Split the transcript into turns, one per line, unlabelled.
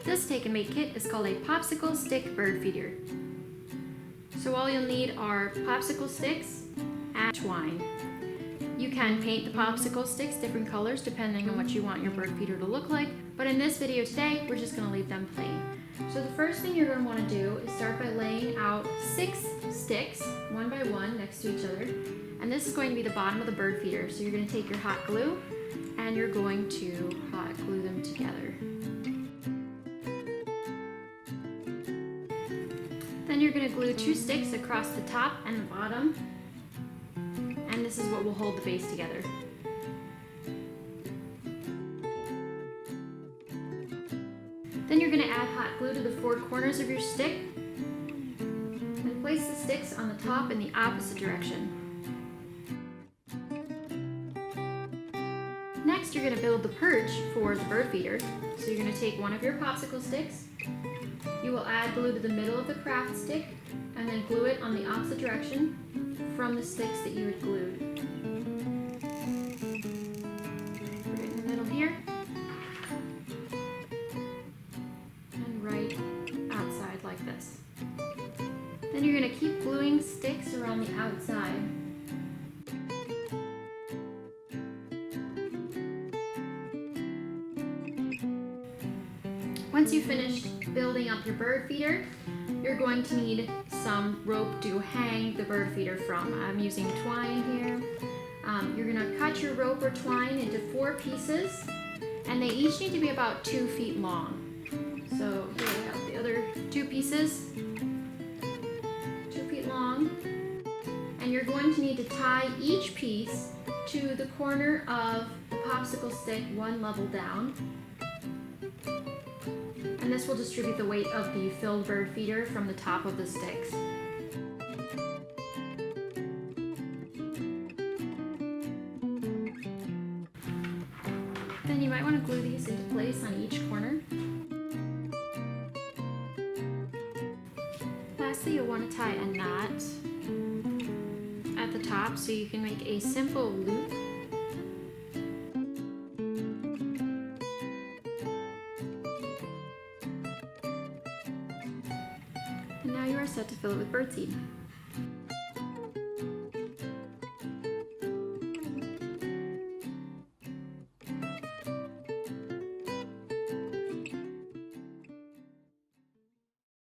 This take and make kit is called a popsicle stick bird feeder. So all you'll need are popsicle sticks and twine. You can paint the popsicle sticks different colors depending on what you want your bird feeder to look like, but in this video today, we're just going to leave them plain. So the first thing you're going to want to do is start by laying out 6 sticks, one by one, next to each other. And this is going to be the bottom of the bird feeder. So you're going to take your hot glue and you're going to hot glue them together. Then you're going to glue 2 sticks across the top and the bottom. And this is what will hold the base together. Then you're going to add hot glue to the 4 corners of your stick and place the sticks on the top in the opposite direction. Next, you're going to build the perch for the bird feeder. So you're going to take one of your popsicle sticks, you will add glue to the middle of the craft stick and then glue it on the opposite direction from the sticks that you had glued. Right in the middle here. And right outside like this. Then you're going to keep gluing sticks around the outside. Once you've finished building up your bird feeder, you're going to need some rope to hang the bird feeder from. I'm using twine here. You're going to cut your rope or twine into 4 pieces, and they each need to be about 2 feet long. So here we have the other 2 pieces, 2 feet long, and you're going to need to tie each piece to the corner of the popsicle stick 1 level down. And this will distribute the weight of the filled bird feeder from the top of the sticks. Then you might want to glue these into place on each corner. Lastly, you'll want to tie a knot at the top so you can make a simple loop. And now you are set to fill it with birdseed.